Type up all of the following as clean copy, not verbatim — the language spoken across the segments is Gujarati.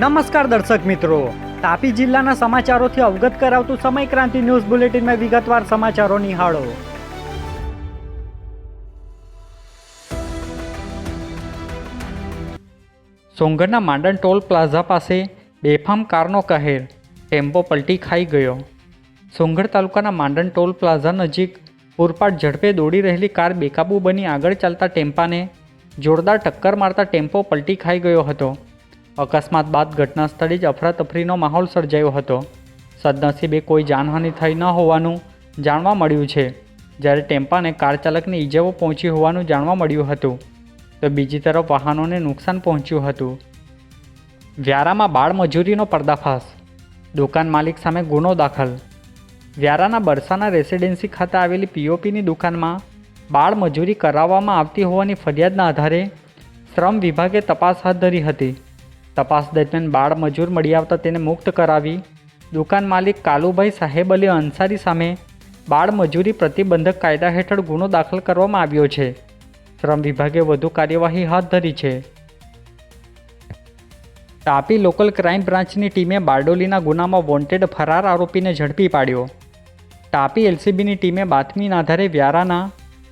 નમસ્કાર દર્શક મિત્રો, તાપી જિલ્લાના સમાચારોથી અવગત કરાવતું સમય ક્રાંતિ ન્યૂઝ બુલેટિનમાં વિગતવાર સમાચારો નિહાળો. સોંગરના માંડણ ટોલ પ્લાઝા પાસે બેફામ કારનો કહેર, ટેમ્પો પલટી ખાઈ ગયો. સોંગઢ તાલુકાના માંડણ ટોલ પ્લાઝા નજીક પૂરપાટ ઝડપે દોડી રહેલી કાર બેકાબૂ બની આગળ ચાલતા ટેમ્પાને જોરદાર ટક્કર મારતા ટેમ્પો પલટી ખાઈ ગયો હતો. અકસ્માત બાદ ઘટના સ્થળે જ અફરાતફરીનો માહોલ સર્જાયો હતો. સદનસીબે કોઈ જાનહાનિ થઈ ન હોવાનું જાણવા મળ્યું છે, જ્યારે ટેમ્પાને કાર ચાલકને ઈજાઓ પહોંચી હોવાનું જાણવા મળ્યું હતું, તો બીજી તરફ વાહનોને નુકસાન પહોંચ્યું હતું. વ્યારામાં બાળ મજૂરીનો પર્દાફાશ, દુકાન માલિક સામે ગુનો દાખલ. વ્યારાના બરસાના રેસિડેન્સી ખાતે આવેલી પીઓપીની દુકાનમાં બાળ મજૂરી કરાવવામાં આવતી હોવાની ફરિયાદના આધારે શ્રમ વિભાગે તપાસ હાથ ધરી હતી. તપાસ દરમિયાન બાળ મજૂર મળી આવતા તેને મુક્ત કરાવી દુકાન માલિક કાલુભાઈ સાહેબ અલી અંસારી સામે બાળ મજૂરી પ્રતિબંધક કાયદા હેઠળ ગુનો દાખલ કરવામાં આવ્યો છે. શ્રમ વિભાગે વધુ કાર્યવાહી હાથ ધરી છે. તાપી લોકલ ક્રાઇમ બ્રાન્ચની ટીમે બારડોલીના ગુનામાં વોન્ટેડ ફરાર આરોપીને ઝડપી પાડ્યો. તાપી એલસીબીની ટીમે બાતમીના આધારે વ્યારાના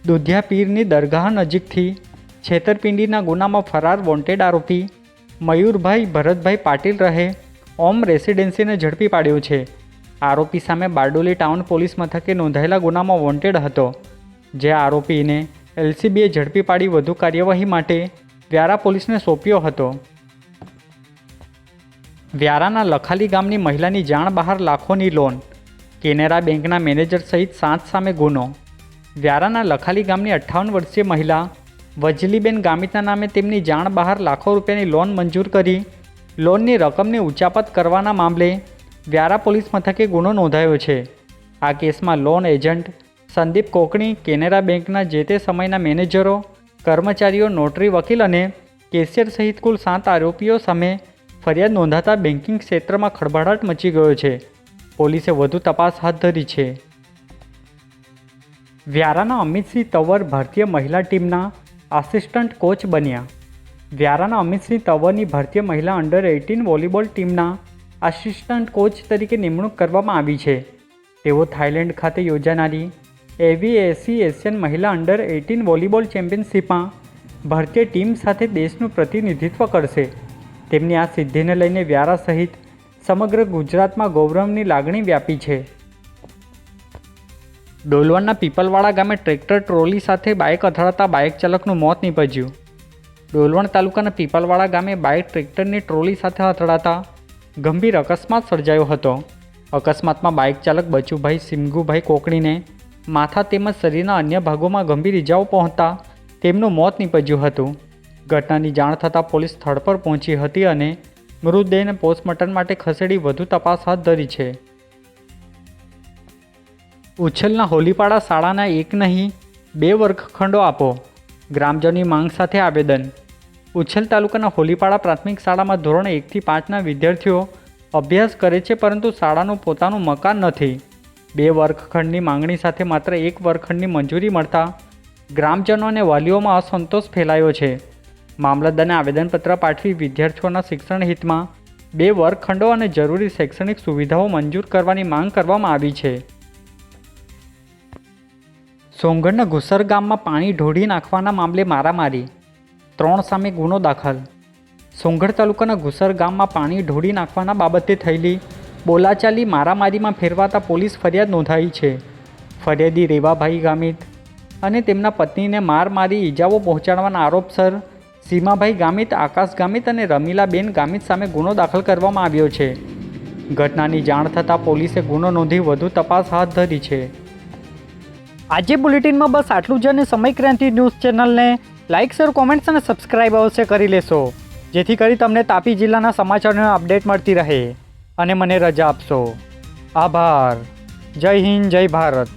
દુધિયા પીરની દરગાહ નજીકથી છેતરપિંડીના ગુનામાં ફરાર વોન્ટેડ આરોપી મયુરભાઈ ભરતભાઈ પાટીલ રહે ઓમ રેસિડેન્સીને ઝડપી પાડ્યો છે. આરોપી સામે બારડોલી ટાઉન પોલીસ મથકે નોંધાયેલા ગુનામાં વોન્ટેડ હતો, જે આરોપીને એલસીબીએ ઝડપી પાડી વધુ કાર્યવાહી માટે વ્યારા પોલીસને સોંપ્યો હતો. વ્યારાના લખાલી ગામની મહિલાની જાણ બહાર લાખોની લોન, કેનેરા બેંકના મેનેજર સહિત 7 સામે ગુનો. વ્યારાના લખાલી ગામની 58 વર્ષીય મહિલા વજલીબેન ગામિતના નામે તેમની જાણ બહાર લાખો રૂપિયાની લોન મંજૂર કરી લોનની રકમની ઉચાપત કરવાના મામલે વ્યારા પોલીસ મથકે ગુનો નોંધાયો છે. આ કેસમાં લોન એજન્ટ સંદીપ કોકણી, કેનેરા બેંકના જે તે સમયના મેનેજરો, કર્મચારીઓ, નોટરી વકીલ અને કેશિયર સહિત કુલ 7 આરોપીઓ સામે ફરિયાદ નોંધાતા બેન્કિંગ ક્ષેત્રમાં ખળભળાટ મચી ગયો છે. પોલીસે વધુ તપાસ હાથ ધરી છે. વ્યારાના અમિતસિંહ તંવર ભારતીય મહિલા ટીમના આસિસ્ટન્ટ કોચ બન્યા. વ્યારાના અમિતસિંહ તંવરની ભારતીય મહિલા અંડર 18 વોલીબોલ ટીમના આસિસ્ટન્ટ કોચ તરીકે નિમણૂક કરવામાં આવી છે. તેઓ થાઇલેન્ડ ખાતે યોજાનારી એવીએસી એશિયન મહિલા અંડર 18 વોલીબોલ ચેમ્પિયનશિપમાં ભારતીય ટીમ સાથે દેશનું પ્રતિનિધિત્વ કરશે. તેમની આ સિદ્ધિને લઈને વ્યારા સહિત સમગ્ર ગુજરાતમાં ગૌરવની લાગણી વ્યાપી છે. ડોલવણના પીપલવાડા ગામે ટ્રેક્ટર ટ્રોલી સાથે બાઇક અથડાતા બાઇક ચાલકનું મોત નીપજ્યું. ડોલવણ તાલુકાના પીપલવાડા ગામે બાઇક ટ્રેક્ટરની ટ્રોલી સાથે અથડાતા ગંભીર અકસ્માત સર્જાયો હતો. અકસ્માતમાં બાઇક ચાલક બચુભાઈ સિમગુભાઈ કોકણીને માથા તેમજ શરીરના અન્ય ભાગોમાં ગંભીર ઇજાઓ પહોંચતા તેમનું મોત નીપજ્યું હતું. ઘટનાની જાણ થતાં પોલીસ સ્થળ પર પહોંચી હતી અને મૃતદેહને પોસ્ટમોર્ટમ માટે ખસેડી વધુ તપાસ હાથ ધરી છે. ઉછલના હોલીપાડા શાળાના 1 નહીં 2 વર્ગખંડો આપો, ગ્રામજનોની માંગ સાથે આવેદન. ઉછલ તાલુકાના હોલીપાડા પ્રાથમિક શાળામાં ધોરણ 1 થી 5ના વિદ્યાર્થીઓ અભ્યાસ કરે છે, પરંતુ શાળાનું પોતાનું મકાન નથી. 2 વર્ગખંડની માંગણી સાથે માત્ર 1 વર્ગખંડની મંજૂરી મળતા ગ્રામજનો અને વાલીઓમાં અસંતોષ ફેલાયો છે. મામલતદારને આવેદનપત્ર પાઠવી વિદ્યાર્થીઓના શિક્ષણ હિતમાં 2 વર્ગખંડો અને જરૂરી શૈક્ષણિક સુવિધાઓ મંજૂર કરવાની માંગ કરવામાં આવી છે. સોંગઢના ઘુસર ગામમાં પાણી ઢોળી નાખવાના મામલે મારામારી, 3 સામે ગુનો દાખલ. સોંગઢ તાલુકાના ઘુસર ગામમાં પાણી ઢોળી નાખવાના બાબતે થયેલી બોલાચાલી મારામારીમાં ફેરવાતા પોલીસ ફરિયાદ નોંધાઈ છે. ફરિયાદી રેવાભાઈ ગામિત અને તેમના પત્નીને માર મારી ઈજાઓ પહોંચાડવાના આરોપસર સીમાભાઈ ગામિત, આકાશ ગામિત અને રમીલાબેન ગામિત સામે ગુનો દાખલ કરવામાં આવ્યો છે. ઘટનાની જાણ થતાં પોલીસે ગુનો નોંધી વધુ તપાસ હાથ ધરી છે. આજે બુલેટિનમાં બસ આટલું જ, અને સમય ક્રાંતિ ન્યૂઝ ચેનલને લાઇક, શેર, કોમેન્ટ્સ અને સબસ્ક્રાઇબ અવશ્ય કરી લેશો, જેથી કરી તમને તાપી જિલ્લાના સમાચારોની અપડેટ મળતી રહે. અને મને રજા આપશો. આભાર. જય હિન્દ, જય ભારત.